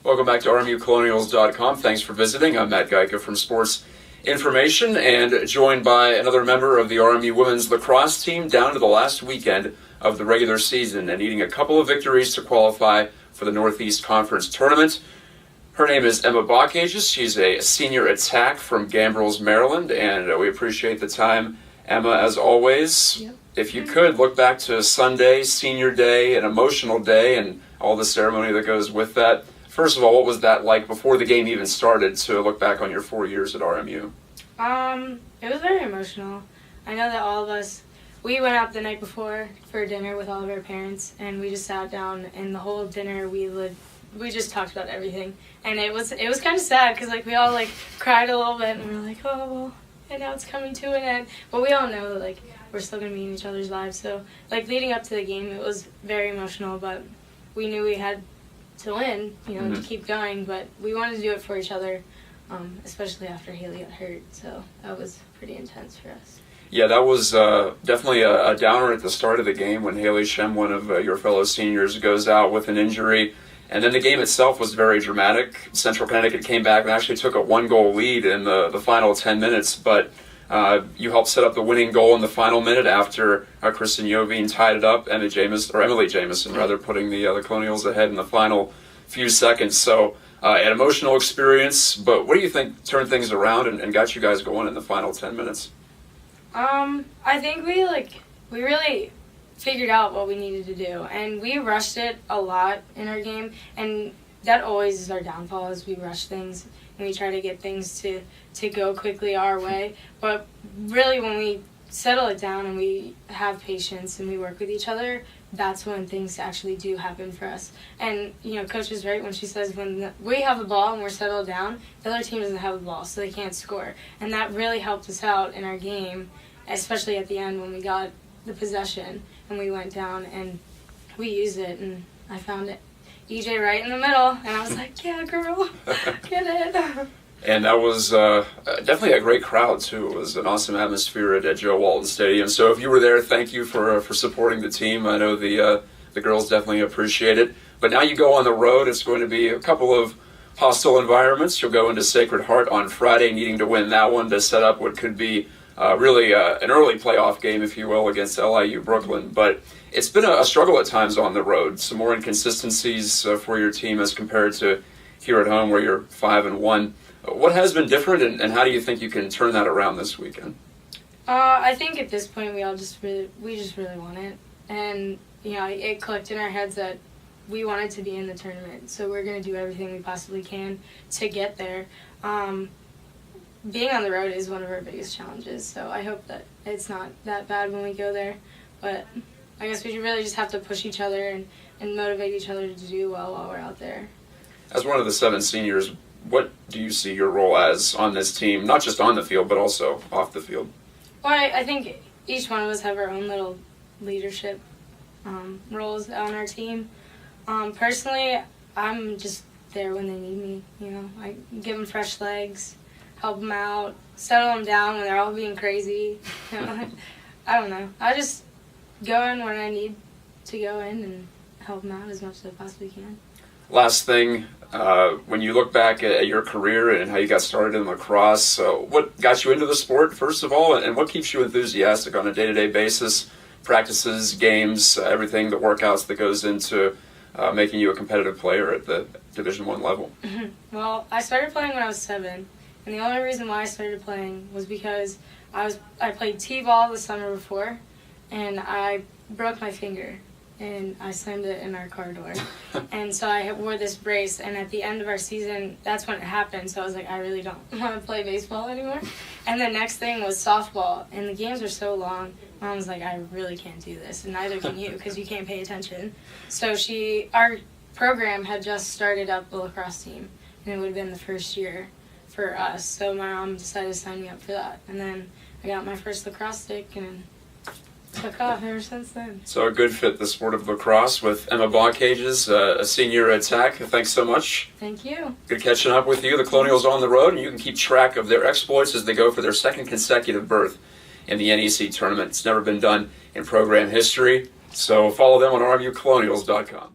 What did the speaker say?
Welcome back to RMUcolonials.com. Thanks for visiting. I'm Matt Gajtka from Sports Information, and joined by another member of the RMU women's lacrosse team down to the last weekend of the regular season and needing a couple of victories to qualify for the Northeast Conference Tournament. Her name is Emma Baukhages. She's a senior attack from Gambrills, Maryland, and we appreciate the time, Emma, as always. Yep. If you could, look back to Sunday, senior day, an emotional day, and all the ceremony that goes with that. First of all, what was that like before the game even started to look back on your 4 years at RMU? It was very emotional. I know that all of us, we went out the night before for dinner with all of our parents, and we just sat down, and the whole dinner we just talked about everything. And it was kind of sad because we all cried a little bit, and we were like, oh, well, and now it's coming to an end. But we all know that we're still going to be in each other's lives. So leading up to the game, it was very emotional, but we knew we had to win, to keep going, but we wanted to do it for each other, especially after Haley got hurt, so that was pretty intense for us. Yeah, that was definitely a downer at the start of the game when Haley Shem, one of your fellow seniors, goes out with an injury, and then the game itself was very dramatic. Central Connecticut came back and actually took a 1-goal lead in the final 10 minutes, but you helped set up the winning goal in the final minute after Kristen Yovine tied it up, Emily Jamison, putting the Colonials ahead in the final few seconds. So an emotional experience, but what do you think turned things around and got you guys going in the final 10 minutes? I think we really figured out what we needed to do, and we rushed it a lot in our game, and that always is our downfall, is we rush things and we try to get things to go quickly our way. But really, when we settle it down and we have patience and we work with each other, that's when things actually do happen for us. And, Coach is right when she says when we have the ball and we're settled down, the other team doesn't have the ball, so they can't score. And that really helped us out in our game, especially at the end when we got the possession and we went down and we used it, and I found it. EJ right in the middle, and I was like, yeah, girl, get it. And that was definitely a great crowd, too. It was an awesome atmosphere at Joe Walton Stadium. So if you were there, thank you for supporting the team. I know the girls definitely appreciate it. But now you go on the road. It's going to be a couple of hostile environments. You'll go into Sacred Heart on Friday, needing to win that one to set up what could be really an early playoff game, if you will, against LIU Brooklyn. But it's been a struggle at times on the road. Some more inconsistencies for your team as compared to here at home where you're 5-1. What has been different, and how do you think you can turn that around this weekend? I think at this point we just really want it, and it clicked in our heads that we wanted to be in the tournament, so we're going to do everything we possibly can to get there. Being on the road is one of our biggest challenges, so I hope that it's not that bad when we go there, but I guess we really just have to push each other and motivate each other to do well while we're out there. As one of the 7 seniors, what do you see your role as on this team, not just on the field, but also off the field? Well, I think each one of us have our own little leadership roles on our team. Personally, I'm just there when they need me. I give them fresh legs, help them out, settle them down when they're all being crazy. I don't know. I just go in when I need to go in and help them out as much as I possibly can. Last thing, when you look back at your career and how you got started in lacrosse, what got you into the sport, first of all, and what keeps you enthusiastic on a day-to-day basis, practices, games, everything, the workouts that goes into making you a competitive player at the Division I level? Well, I started playing when I was 7, and the only reason why I started playing was because I played t-ball the summer before, and I broke my finger, and I slammed it in our car door. And so I wore this brace, and at the end of our season, that's when it happened. So I was like, I really don't want to play baseball anymore. And the next thing was softball, and the games were so long. Mom was like, I really can't do this, and neither can you because you can't pay attention. So our program had just started up the lacrosse team, and it would have been the first year for us. So my mom decided to sign me up for that. And then I got my first lacrosse stick, and took off ever since then. So a good fit, the sport of lacrosse, with Emma Baukhages, a senior attack. Thanks so much. Thank you. Good catching up with you. The Colonials on the road, and you can keep track of their exploits as they go for their 2nd consecutive berth in the NEC tournament. It's never been done in program history. So follow them on RMUcolonials.com.